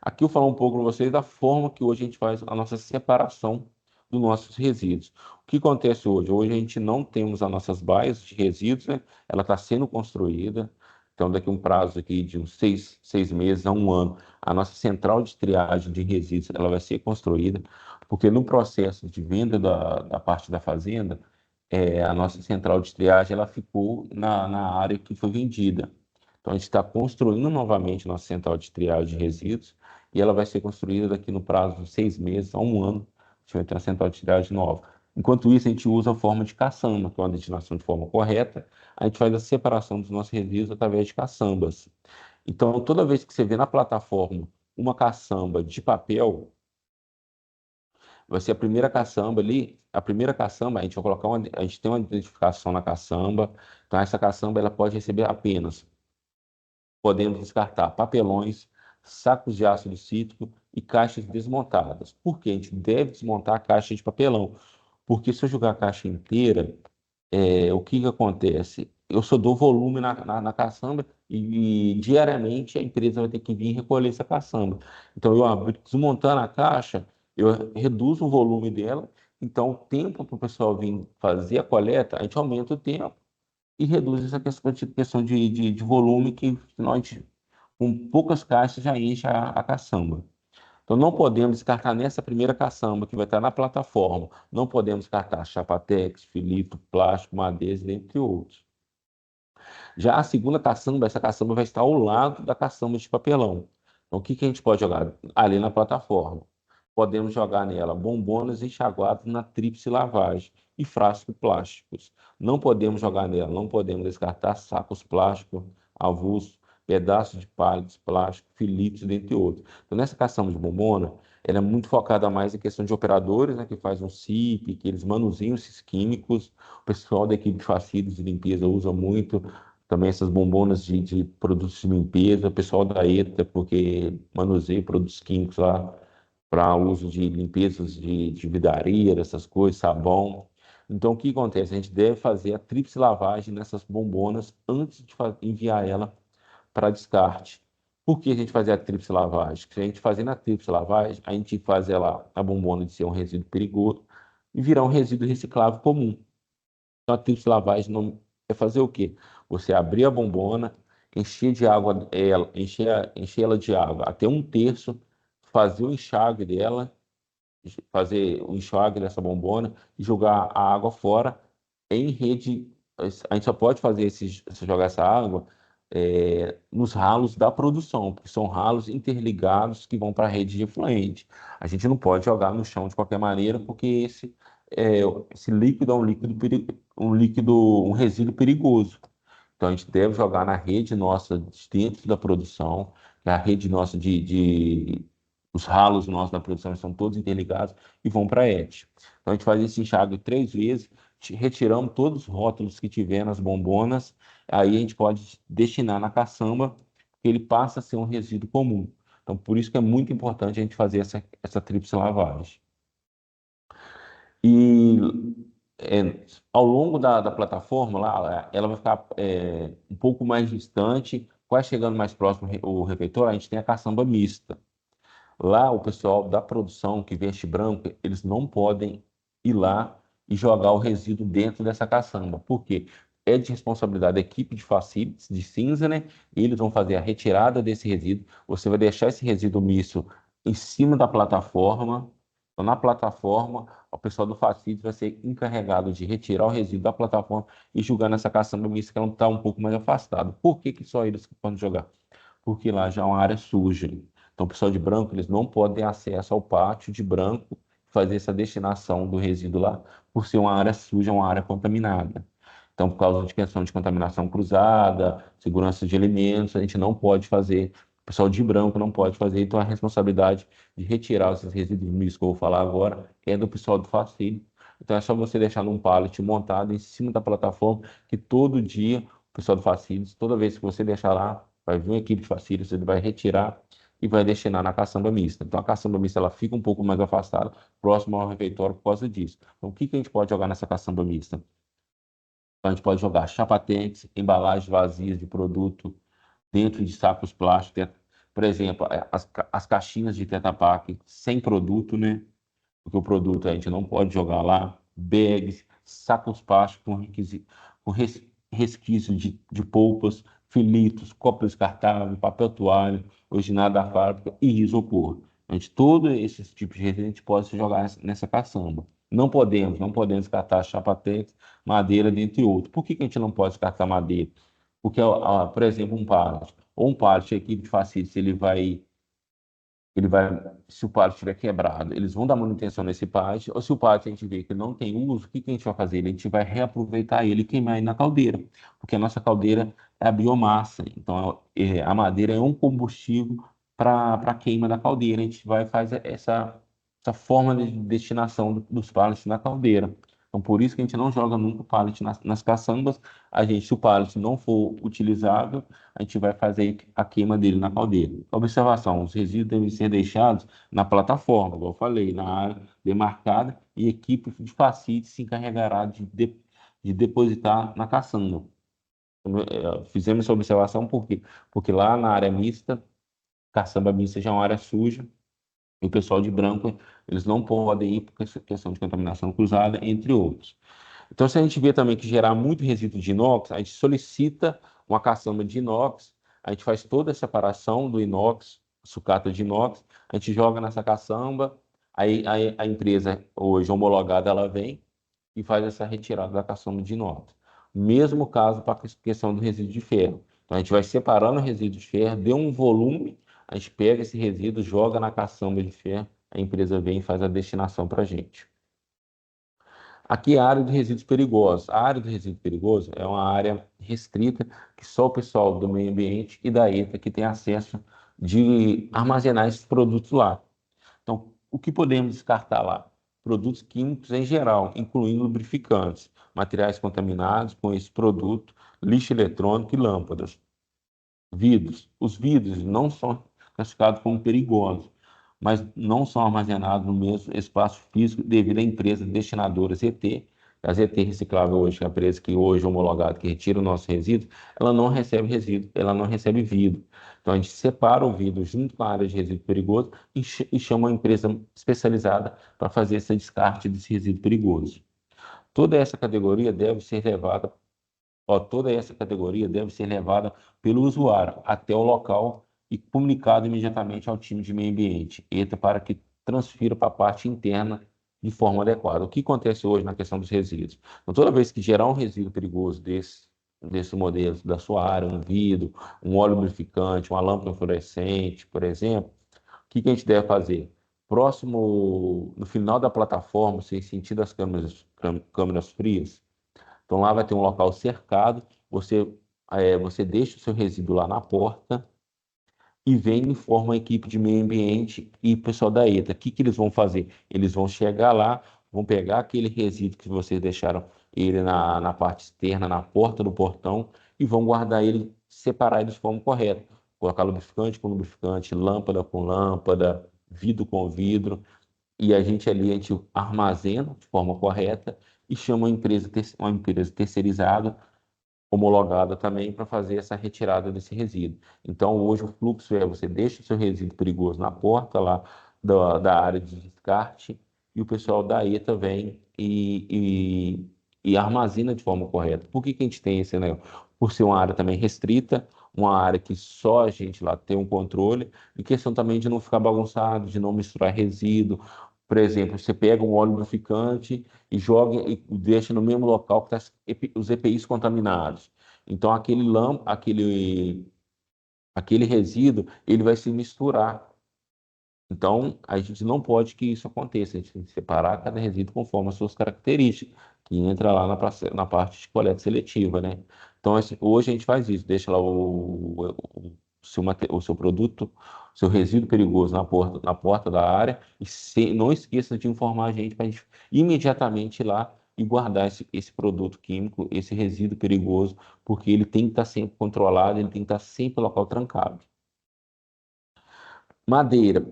Aqui eu vou falar um pouco para vocês da forma que hoje a gente faz a nossa separação dos nossos resíduos. O que acontece hoje? Hoje a gente não temos as nossas baias de resíduos, né? Ela está sendo construída. Então, daqui a um prazo aqui de uns seis meses a um ano, a nossa central de triagem de resíduos ela vai ser construída, porque no processo de venda da parte da fazenda, a nossa central de triagem ela ficou na área que foi vendida. Então, a gente está construindo novamente nossa central de triagem de resíduos e ela vai ser construída daqui no prazo de 6 meses a um ano. A gente vai ter uma central de triagem nova. Enquanto isso, a gente usa a forma de caçamba, que é uma destinação de forma correta. A gente faz a separação dos nossos resíduos através de caçambas. Então, toda vez que você vê na plataforma uma caçamba de papel, vai ser a primeira caçamba ali. A primeira caçamba, a gente vai colocar a gente tem uma identificação na caçamba. Então, essa caçamba ela pode receber apenas podemos descartar papelões, sacos de ácido cítrico e caixas desmontadas. Por que a gente deve desmontar a caixa de papelão? Porque se eu jogar a caixa inteira, o que que acontece? Eu só dou volume na caçamba e diariamente a empresa vai ter que vir recolher essa caçamba. Então, desmontando a caixa, eu reduzo o volume dela. Então, o tempo para o pessoal vir fazer a coleta, a gente aumenta o tempo e reduz essa questão de volume, que senão a gente, com poucas caixas, já enche a caçamba. Então, não podemos descartar nessa primeira caçamba, que vai estar na plataforma. Não podemos descartar chapatex, filito, plástico, madeira, entre outros. Já a segunda caçamba, essa caçamba vai estar ao lado da caçamba de papelão. Então, o que que a gente pode jogar? Ali na plataforma. Podemos jogar nela bombonas enxaguadas na tríplice lavagem e frascos plásticos. Não podemos jogar nela, não podemos descartar sacos plásticos, avulsos, pedaços de palitos plásticos, filitos, dentre outros. Então, nessa caçamba de bombona, ela é muito focada mais em questão de operadores, né, que faz um CIP, que eles manuseiam esses químicos. O pessoal da equipe de facilities de limpeza usa muito também essas bombonas de produtos de limpeza, o pessoal da ETA, porque manuseia produtos químicos lá para uso de limpezas de vidaria, essas coisas, sabão. Então, o que acontece? A gente deve fazer a tríplice lavagem nessas bombonas antes de enviar ela para descarte. Por que a gente fazer a tríplice lavagem? Se a gente fazer na tríplice lavagem, a gente faz ela, a bombona de ser um resíduo perigoso e virar um resíduo reciclável comum. Então, a tríplice lavagem não é fazer o quê? Você abrir a bombona, encher de água ela, encher ela de água até um terço, fazer o enxágue dela, fazer o enxágue dessa bombona e jogar a água fora em rede. A gente só pode fazer jogar essa água nos ralos da produção, porque são ralos interligados que vão para a rede de efluente. A gente não pode jogar no chão de qualquer maneira, porque é, esse líquido é um resíduo perigoso. Então a gente deve jogar na rede nossa dentro da produção, que é a rede nossa os ralos nossos da produção são todos interligados e vão para a ET. Então a gente faz esse enxágue 3 vezes, retiramos todos os rótulos que tiver nas bombonas, aí a gente pode destinar na caçamba, porque ele passa a ser um resíduo comum. Então por isso que é muito importante a gente fazer essa tríplice lavagem. E ao longo da plataforma, lá, ela vai ficar um pouco mais distante, quase chegando mais próximo o refeitório, a gente tem a caçamba mista. Lá, o pessoal da produção que veste branco, eles não podem ir lá e jogar o resíduo dentro dessa caçamba. Por quê? É de responsabilidade da equipe de facilities, de cinza, né? Eles vão fazer a retirada desse resíduo. Você vai deixar esse resíduo misto em cima da plataforma. Então, na plataforma, o pessoal do facilities vai ser encarregado de retirar o resíduo da plataforma e jogar nessa caçamba mista, que ela está um pouco mais afastada. Por que que só eles podem jogar? Porque lá já é uma área suja. Então, o pessoal de branco, eles não podem ter acesso ao pátio de branco, fazer essa destinação do resíduo lá, por ser uma área suja, uma área contaminada. Então, por causa de questão de contaminação cruzada, segurança de alimentos, a gente não pode fazer, o pessoal de branco não pode fazer, então a responsabilidade de retirar esses resíduos mistos que eu vou falar agora é do pessoal do Facil. Então, é só você deixar num pallet montado em cima da plataforma, que todo dia o pessoal do Facilities, toda vez que você deixar lá, vai vir uma equipe de Facilities, ele vai retirar e vai destinar na caçamba mista. Então, a caçamba mista ela fica um pouco mais afastada, próximo ao refeitório por causa disso. Então, o que que a gente pode jogar nessa caçamba mista? Então, a gente pode jogar chapatex, embalagens vazias de produto dentro de sacos plásticos, Por exemplo, as caixinhas de Tetra Pak sem produto, né? Porque o produto a gente não pode jogar lá, bags, sacos plásticos com resquício de polpas, filitos, copo descartável, papel toalha, originado da fábrica e isopor. A gente, todos esses tipos de resíduos a gente pode se jogar nessa caçamba. Não podemos descartar chapatex, madeira, dentre outros. Por que que a gente não pode descartar madeira? Porque, por exemplo, um pallet, ou um pallet, a equipe de facilities, ele vai, se o pallet estiver quebrado, eles vão dar manutenção nesse pallet, ou se o pallet a gente vê que ele não tem uso, o que que a gente vai fazer? A gente vai reaproveitar ele e queimar ele na caldeira, porque a nossa caldeira é a biomassa, então a madeira é um combustível para queima da caldeira, a gente vai fazer essa forma de destinação dos pallets na caldeira. Então, por isso que a gente não joga nunca o pallet nas caçambas. Se o pallet não for utilizável, a gente vai fazer a queima dele na caldeira. Observação: os resíduos devem ser deixados na plataforma, igual eu falei, na área demarcada, e equipe de facilities se encarregará de depositar na caçamba. Fizemos essa observação porque lá na área mista, caçamba mista já é uma área suja, e o pessoal de branco, eles não podem ir por questão de contaminação cruzada, entre outros. Então, se a gente vê também que gerar muito resíduo de inox, a gente solicita uma caçamba de inox, a gente faz toda a separação do inox, sucata de inox, a gente joga nessa caçamba, aí a empresa hoje homologada, ela vem e faz essa retirada da caçamba de inox. Mesmo caso para a questão do resíduo de ferro. Então, a gente vai separando o resíduo de ferro, deu um volume, a gente pega esse resíduo, joga na caçamba de ferro, a empresa vem e faz a destinação para a gente. Aqui é a área de resíduos perigosos. A área de resíduo perigoso é uma área restrita que só o pessoal do meio ambiente e da ETA que tem acesso de armazenar esses produtos lá. Então, o que podemos descartar lá? Produtos químicos em geral, incluindo lubrificantes, materiais contaminados com esse produto, lixo eletrônico e lâmpadas. Vidros. Os vidros não são classificados como perigosos, mas não são armazenados no mesmo espaço físico devido à empresa destinadora ZT. A ZT Reciclável hoje, que é a empresa que hoje é homologada, que retira o nosso resíduo, ela não recebe resíduo, ela não recebe vidro. Então a gente separa o vidro junto com a área de resíduo perigoso e chama uma empresa especializada para fazer esse descarte desse resíduo perigoso. Toda essa categoria deve ser levada Toda essa categoria deve ser levada pelo usuário até o local e comunicado imediatamente ao time de meio ambiente, ETA, para que transfira para a parte interna de forma adequada. O que acontece hoje na questão dos resíduos? Então, toda vez que gerar um resíduo perigoso desse modelo da sua área, um vidro, um óleo lubrificante, uma lâmpada fluorescente, por exemplo, o que a gente deve fazer? No final da plataforma, sem sentido das câmeras frias, então lá vai ter um local cercado, você deixa o seu resíduo lá na porta e vem e informa a equipe de meio ambiente e o pessoal da ETA. O que que eles vão fazer? Eles vão chegar lá, vão pegar aquele resíduo que vocês deixaram ele na parte externa, na porta do portão, e vão guardar ele, separar ele de forma correta. Colocar lubrificante com lubrificante, lâmpada com lâmpada, vidro com vidro, e a gente armazena de forma correta e chama uma empresa terceirizada, homologada também, para fazer essa retirada desse resíduo. Então, hoje o fluxo é: você deixa o seu resíduo perigoso na porta lá da área de descarte e o pessoal da ETA vem e armazena de forma correta. Por que que a gente tem esse negócio? Por ser uma área também restrita, uma área que só a gente lá tem um controle, e questão também de não ficar bagunçado, de não misturar resíduo. Por exemplo, você pega um óleo lubrificante e joga e deixa no mesmo local que estão os EPIs contaminados. Então, aquele resíduo, ele vai se misturar. Então, a gente não pode que isso aconteça. A gente tem que separar cada resíduo conforme as suas características, que entra lá na parte de coleta seletiva, né? Então, hoje a gente faz isso, deixa lá o seu produto, o seu resíduo perigoso na porta da área, e não esqueça de informar a gente para a gente imediatamente ir lá e guardar esse produto químico, esse resíduo perigoso, porque ele tem que estar sempre controlado, ele tem que estar sempre no local trancado. Madeira.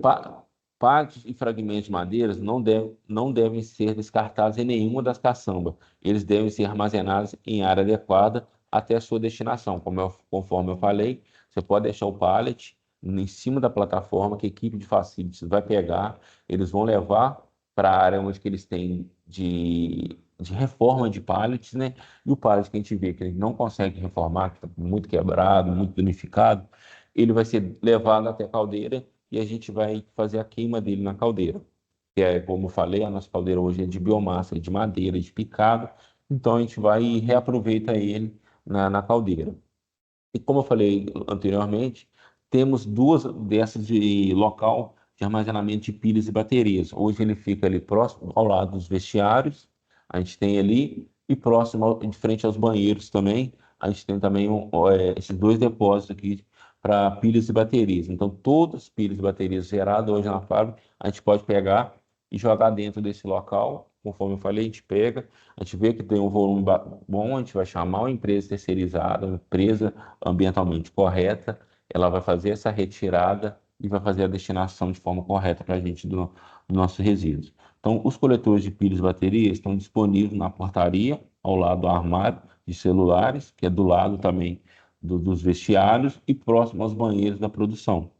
Partes e fragmentos de madeiras não devem ser descartados em nenhuma das caçambas. Eles devem ser armazenados em área adequada até a sua destinação. Conforme eu falei, você pode deixar o pallet em cima da plataforma que a equipe de facilities vai pegar, eles vão levar para a área onde que eles têm de reforma de pallets, né? E o pallet que a gente vê que ele não consegue reformar, que está muito quebrado, muito danificado, ele vai ser levado até a caldeira e a gente vai fazer a queima dele na caldeira. Que é, como eu falei, a nossa caldeira hoje é de biomassa, de madeira, de picado, então a gente vai e reaproveita ele na caldeira. E como eu falei anteriormente, temos duas dessas de local de armazenamento de pilhas e baterias. Hoje ele fica ali próximo ao lado dos vestiários, a gente tem ali, e próximo, de frente aos banheiros também, a gente tem também esses dois depósitos aqui para pilhas e baterias. Então, todas as pilhas e baterias geradas hoje na fábrica, a gente pode pegar e jogar dentro desse local. Conforme eu falei, a gente pega, a gente vê que tem um volume bom, a gente vai chamar uma empresa terceirizada, uma empresa ambientalmente correta, ela vai fazer essa retirada e vai fazer a destinação de forma correta para a gente do nosso resíduo. Então, os coletores de pilhas e baterias estão disponíveis na portaria, ao lado do armário de celulares, que é do lado também dos vestiários e próximo aos banheiros da produção.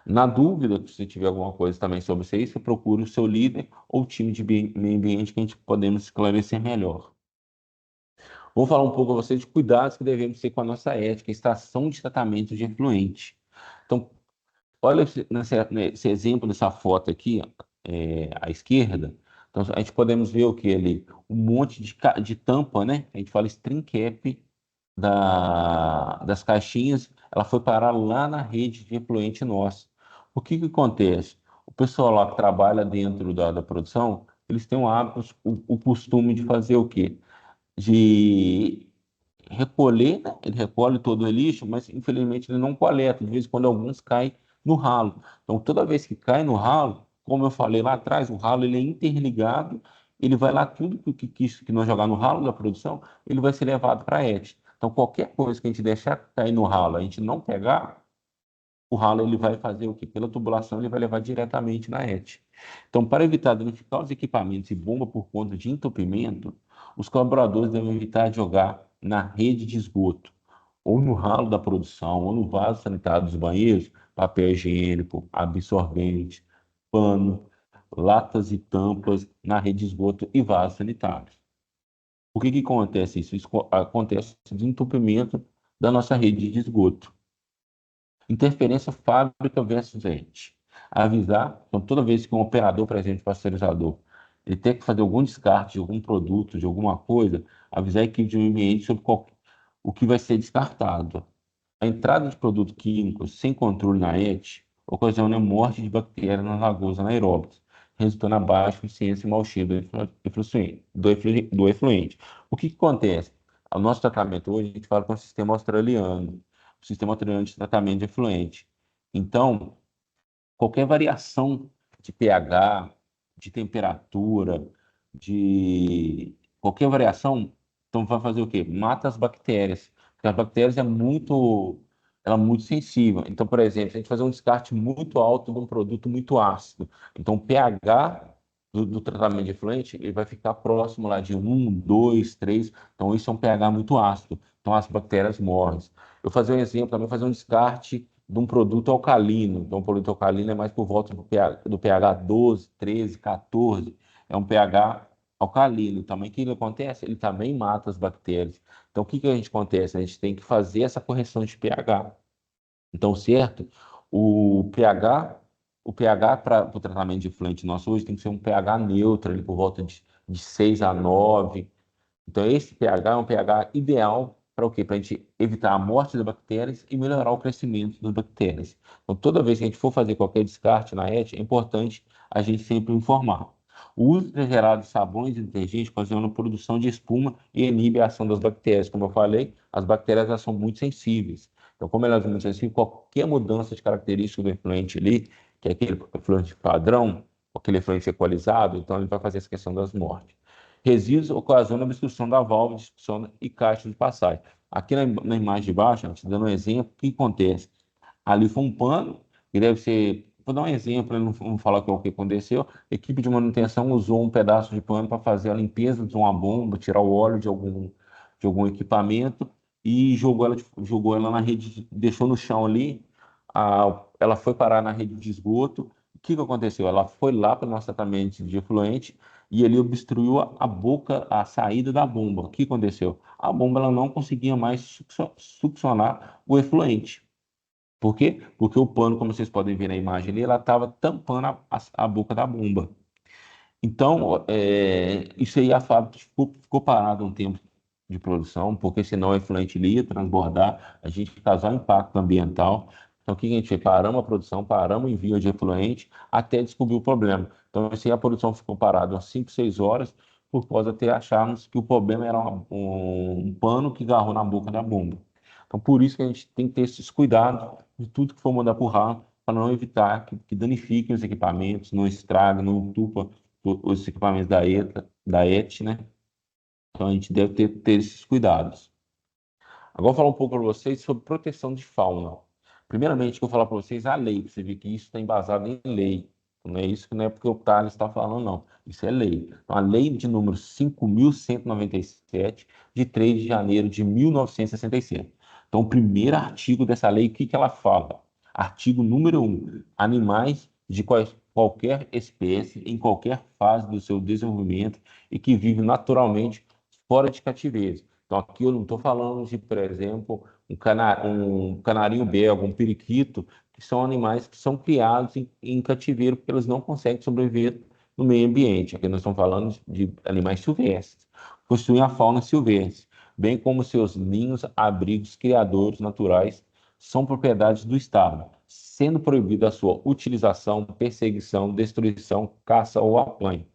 Na dúvida, se tiver alguma coisa também sobre isso, aí, você procure o seu líder ou o time de meio ambiente que a gente podemos esclarecer melhor. Vou falar um pouco a vocês de cuidados que devemos ter com a nossa ética, estação de tratamento de efluente. Então, olha nesse exemplo dessa foto aqui, ó, à esquerda. Então, a gente podemos ver o que ali? Um monte de tampa, né? A gente fala string cap das caixinhas, ela foi parar lá na rede de efluente nossa. O que que acontece? O pessoal lá que trabalha dentro da produção, eles têm o hábito, o costume de fazer o quê? De recolher, né? Ele recolhe todo o lixo, mas infelizmente ele não coleta. De vez em quando alguns caem no ralo. Então, toda vez que cai no ralo, como eu falei lá atrás, o ralo ele é interligado, ele vai lá, tudo que nós jogar no ralo da produção, ele vai ser levado para a ET. Então, qualquer coisa que a gente deixar cair no ralo, a gente não pegar, o ralo ele vai fazer o quê? Pela tubulação, ele vai levar diretamente na ET. Então, para evitar danificar os equipamentos e bomba por conta de entupimento, os colaboradores devem evitar jogar na rede de esgoto, ou no ralo da produção, ou no vaso sanitário dos banheiros, papel higiênico, absorvente, pano, latas e tampas na rede de esgoto e vasos sanitários. Por que que acontece isso? Isso acontece de entupimento da nossa rede de esgoto. Interferência fábrica versus ente. Avisar, então, toda vez que um operador presente pasteurizador ele tem que fazer algum descarte de algum produto, de alguma coisa, avisar a equipe de meio ambiente sobre o que vai ser descartado. A entrada de produtos químicos sem controle na ET ocasiona a morte de bactérias nas lagoas anaeróbias, resultando na baixa eficiência e mau cheiro do efluente. O que que acontece? O nosso tratamento hoje, a gente fala com o sistema australiano, o sistema australiano de tratamento de efluente. Então, qualquer variação de pH, de temperatura, de qualquer variação, então vai fazer o quê? Mata as bactérias. Porque as bactérias ela é muito sensível. Então, por exemplo, se a gente fazer um descarte muito alto de um produto muito ácido, então o pH do tratamento de efluente, ele vai ficar próximo lá de 1, 2, 3. Então, isso é um pH muito ácido. Então, as bactérias morrem. Eu fazer um exemplo também, fazer um descarte de um produto alcalino. Então, o produto alcalino é mais por volta do pH 12, 13, 14. É um pH alcalino. Também o que acontece? Ele também mata as bactérias. Então, o que que a gente acontece? A gente tem que fazer essa correção de pH. Então, certo? O pH, o pH para o tratamento de efluente nosso hoje tem que ser um pH neutro, ali por volta de 6 a 9. Então, esse pH é um pH ideal para o quê? Para a gente evitar a morte das bactérias e melhorar o crescimento das bactérias. Então, toda vez que a gente for fazer qualquer descarte na ET, é importante a gente sempre informar. O uso exagerado de sabões e detergentes ocasiona a produção de espuma e inibe a ação das bactérias. Como eu falei, as bactérias elas são muito sensíveis. Então, como elas são muito sensíveis, qualquer mudança de característica do efluente ali, que é aquele efluente padrão, aquele efluente equalizado, então ele vai fazer essa questão das mortes. Resíduos ocasionam obstrução da válvula de sucção e caixa de passagem. Aqui na imagem de baixo, te dando um exemplo, o que acontece? Ali foi um pano, que deve ser. Vou dar um exemplo, eu não vou falar o que aconteceu. A equipe de manutenção usou um pedaço de pano para fazer a limpeza de uma bomba, tirar o óleo de algum equipamento e jogou ela na rede, deixou no chão ali. ela foi parar na rede de esgoto. O que que aconteceu? Ela foi lá para o nosso tratamento de efluente e ele obstruiu a boca, a saída da bomba. O que aconteceu? A bomba ela não conseguia mais succionar o efluente. Por quê? Porque o pano, como vocês podem ver na imagem ali, ela estava tampando a boca da bomba. Então, isso aí a fábrica ficou parada um tempo de produção, porque senão o efluente ele ia transbordar, a gente ia causar um impacto ambiental. Então, o que a gente fez? Paramos a produção, paramos o envio de efluente até descobrir o problema. Então, assim, a produção ficou parada umas 5, 6 horas, por causa de acharmos que o problema era um pano que agarrou na boca da bomba. Então, por isso que a gente tem que ter esses cuidados de tudo que for mandar por ralo, para não evitar que danifiquem os equipamentos, não estrague, não entupa os equipamentos da ET, né? Então a gente deve ter esses cuidados. Agora eu vou falar um pouco para vocês sobre proteção de fauna. Primeiramente, eu vou falar para vocês a lei, para você ver que isso está embasado em lei. Não é isso que não é porque o Thales está falando, não. Isso é lei. Então, a lei de número 5.197, de 3 de janeiro de 1967. Então, o primeiro artigo dessa lei, o que que ela fala? Artigo número 1. Animais de qualquer espécie, em qualquer fase do seu desenvolvimento e que vivem naturalmente fora de cativeiro. Então, aqui eu não estou falando de, por exemplo, um canarinho belga, um periquito, que são animais que são criados em cativeiro porque eles não conseguem sobreviver no meio ambiente. Aqui nós estamos falando de animais silvestres, possuem a fauna silvestre, bem como seus ninhos, abrigos, criadouros naturais, são propriedades do Estado, sendo proibida a sua utilização, perseguição, destruição, caça ou apanho.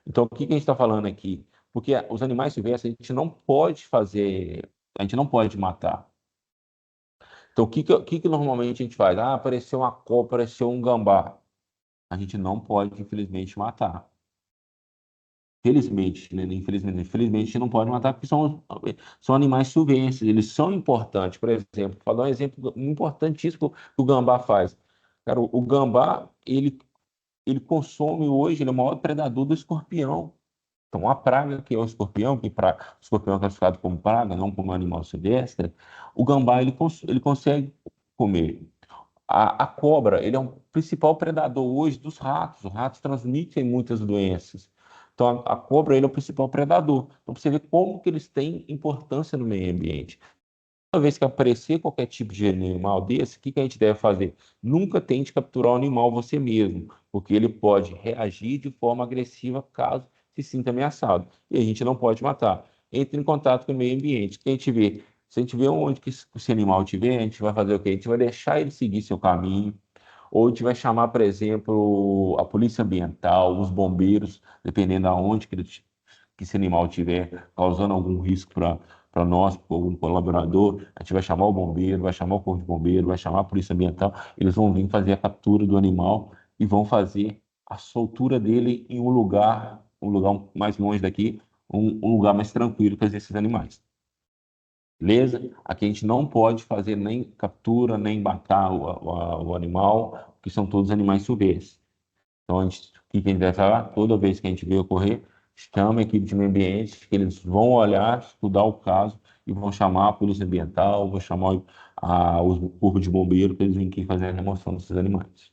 Então, o que que a gente está falando aqui? Porque os animais silvestres a gente não pode fazer, a gente não pode matar. Então, o que que normalmente a gente faz? Ah, apareceu uma cobra, apareceu um gambá. A gente não pode, infelizmente, matar. Felizmente, né? Infelizmente, a gente não pode matar porque são animais silvestres, eles são importantes. Por exemplo, vou dar um exemplo importantíssimo que o gambá faz. Cara, o gambá, ele consome hoje, ele é o maior predador do escorpião. Então, a praga, que é o escorpião, o escorpião é classificado como praga, não como animal silvestre, o gambá ele consegue comer. A cobra, ele é um principal predador hoje dos ratos. Os ratos transmitem muitas doenças. Então, a cobra, ele é o principal predador. Então, você vê como que eles têm importância no meio ambiente. Toda vez que aparecer qualquer tipo de animal desse, o que que a gente deve fazer? Nunca tente capturar o animal você mesmo, porque ele pode reagir de forma agressiva caso se sinta ameaçado. E a gente não pode matar. Entre em contato com o meio ambiente. Que a gente vê, se a gente vê onde que esse animal estiver, a gente vai fazer o quê? A gente vai deixar ele seguir seu caminho, ou a gente vai chamar, por exemplo, a polícia ambiental, os bombeiros, dependendo aonde que esse animal estiver causando algum risco para nós, para algum colaborador, a gente vai chamar o bombeiro, vai chamar o corpo de bombeiro, vai chamar a polícia ambiental, eles vão vir fazer a captura do animal e vão fazer a soltura dele em um lugar mais longe daqui, um lugar mais tranquilo para esses animais. Beleza? Aqui a gente não pode fazer nem captura, nem matar o animal, que são todos animais silvestres. Então, o que a gente deve falar? Toda vez que a gente vê ocorrer, chama a equipe de meio ambiente, que eles vão olhar, estudar o caso e vão chamar a polícia ambiental, vão chamar o corpo de bombeiro para eles virem aqui fazer a remoção desses animais.